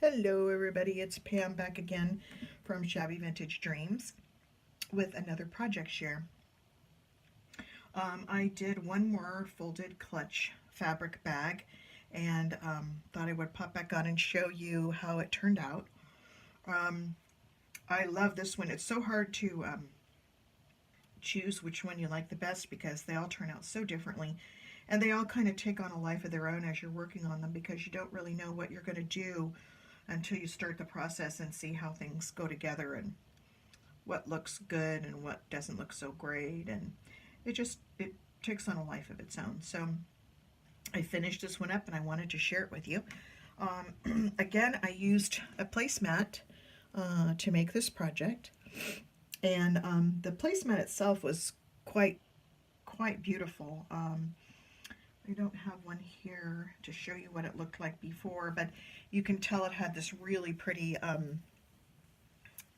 Hello everybody, it's Pam back again from Shabby Vintage Dreams with another project share. I did one more folded clutch fabric bag and thought I would pop back on and show you how it turned out. Um, I love this one. It's so hard to choose which one you like the best because they all turn out so differently and they all kind of take on a life of their own as you're working on them because you don't really know what you're going to do until you start the process and see how things go together and what looks good and what doesn't look so great, and it takes on a life of its own. So I finished this one up and I wanted to share it with you. Again, I used a placemat to make this project, and the placemat itself was quite beautiful. I don't have one here to show you what it looked like before, but you can tell it had this really pretty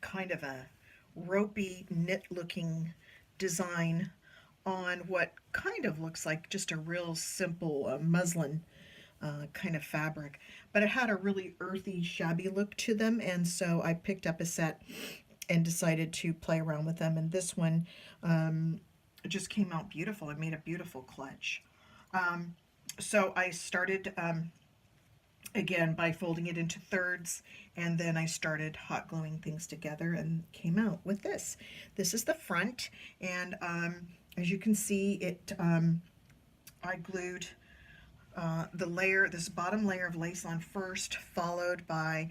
kind of a ropey knit looking design on what kind of looks like just a real simple muslin kind of fabric, but it had a really earthy, shabby look to them, and so I picked up a set and decided to play around with them. And this one just came out beautiful. It made a beautiful clutch. So I started again by folding it into thirds, and then I started hot gluing things together and came out with this. This is the front, and as you can see, I glued this bottom layer of lace on first, followed by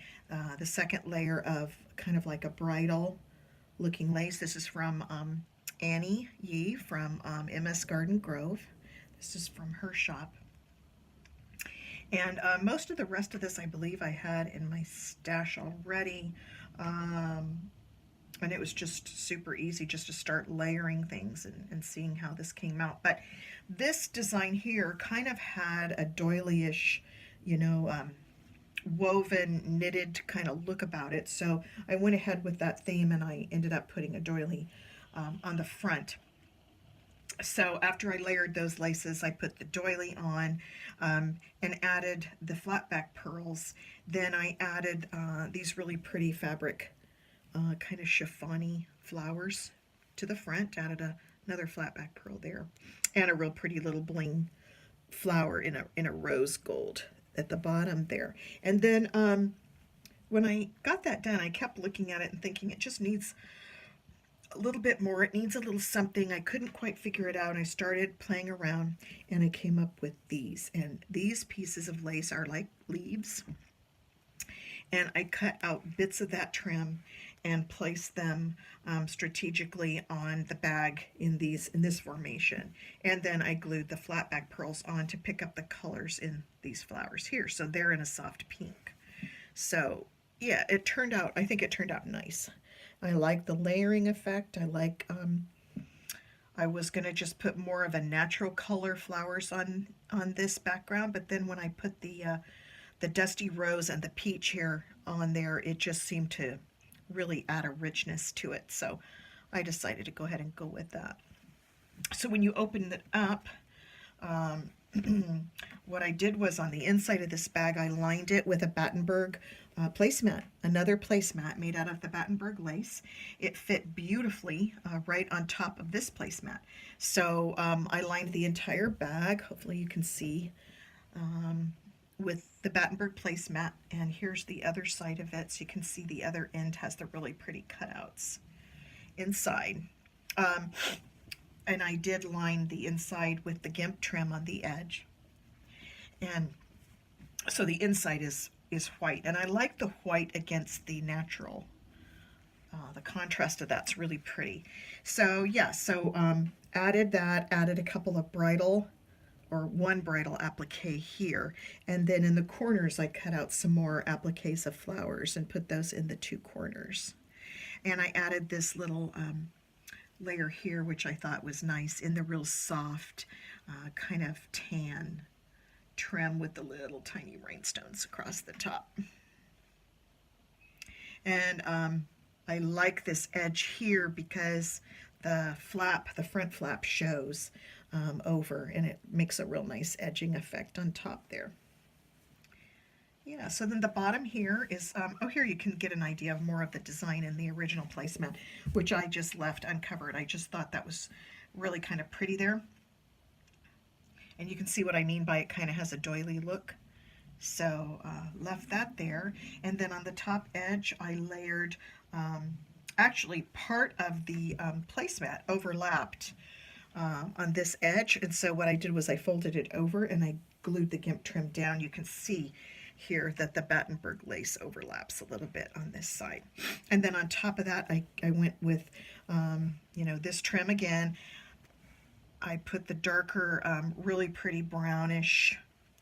the second layer of kind of like a bridal looking lace. This is from Annie Yee from MS Garden Grove. This is from her shop. And most of the rest of this I believe I had in my stash already. And it was just super easy just to start layering things and seeing how this came out. But this design here kind of had a doily-ish, woven, knitted kind of look about it. So I went ahead with that theme and I ended up putting a doily on the front. So after I layered those laces, I put the doily on and added the flat back pearls. Then I added these really pretty fabric kind of chiffony flowers to the front, added another flat back pearl there, and a real pretty little bling flower in a rose gold at the bottom there. And then when I got that done, I kept looking at it and thinking it just needs a little bit more. It needs a little something. I couldn't quite figure it out. I started playing around and I came up with these. And these pieces of lace are like leaves. And I cut out bits of that trim and placed them strategically on the bag in this formation. And then I glued the flat back pearls on to pick up the colors in these flowers here. So they're in a soft pink. So yeah, I think it turned out nice. I like the layering effect. I was going to just put more of a natural color flowers on this background, but then when I put the dusty rose and the peach here on there, it just seemed to really add a richness to it. So I decided to go ahead and go with that. So when you open it up, what I did was on the inside of this bag, I lined it with a Battenberg placemat, another placemat made out of the Battenberg lace. It fit beautifully right on top of this placemat. So I lined the entire bag, hopefully you can see, with the Battenberg placemat, and here's the other side of it, so you can see the other end has the really pretty cutouts inside. And I did line the inside with the GIMP trim on the edge. And so the inside is white, and I like the white against the natural. The contrast of that's really pretty. So yeah, added that, added a couple of bridal or one bridal applique here, and then in the corners I cut out some more appliques of flowers and put those in the two corners. And I added this little layer here, which I thought was nice, in the real soft kind of tan trim with the little tiny rhinestones across the top. And I like this edge here because the front flap shows over, and it makes a real nice edging effect on top there. Yeah, so then the bottom here is, oh, here you can get an idea of more of the design in the original placemat, which I just left uncovered. I just thought that was really kind of pretty there. And you can see what I mean by it kind of has a doily look. So left that there. And then on the top edge, I layered, actually part of the placemat overlapped on this edge. And so what I did was I folded it over and I glued the GIMP trim down. You can see here that the Battenberg lace overlaps a little bit on this side. And then on top of that, I went with, you know, this trim again. I put the darker, really pretty brownish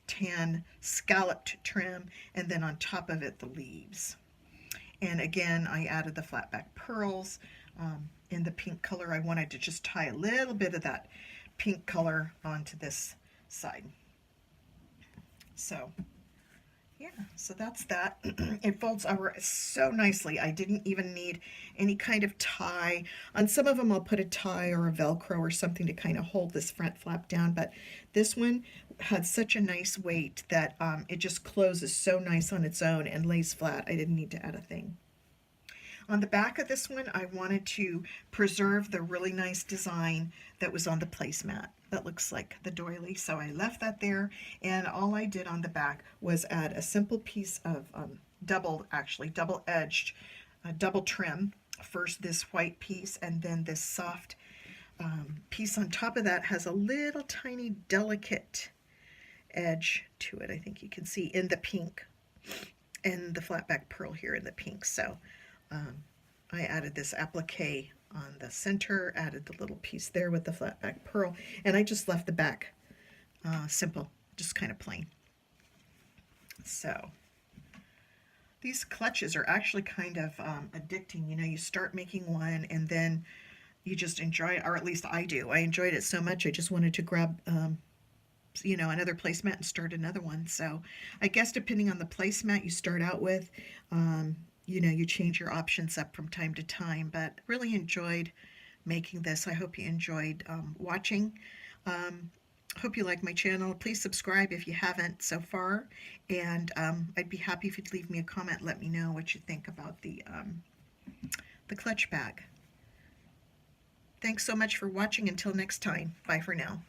tan scalloped trim, and then on top of it, the leaves. And again, I added the flat back pearls in the pink color. I wanted to just tie a little bit of that pink color onto this side. So yeah, so that's that. It folds over so nicely. I didn't even need any kind of tie. On some of them I'll put a tie or a Velcro or something to kind of hold this front flap down, but this one had such a nice weight that it just closes so nice on its own and lays flat. I didn't need to add a thing. On the back of this one, I wanted to preserve the really nice design that was on the placemat. That looks like the doily, so I left that there, and all I did on the back was add a simple piece of double-edged, double trim. First this white piece, and then this soft piece on top of that has a little tiny delicate edge to it. I think you can see in the pink, and the flat back pearl here in the pink. So I added this applique on the center, added the little piece there with the flat back pearl, and I just left the back simple, just kind of plain. So these clutches are actually kind of addicting. You know, you start making one and then you just enjoy it, or at least I do. I enjoyed it so much I just wanted to grab you know, another placemat and start another one. So I guess depending on the placemat you start out with, you know, you change your options up from time to time, but really enjoyed making this. I hope you enjoyed watching. Hope you like my channel. Please subscribe if you haven't so far, and I'd be happy if you'd leave me a comment. Let me know what you think about the clutch bag. Thanks so much for watching. Until next time, bye for now.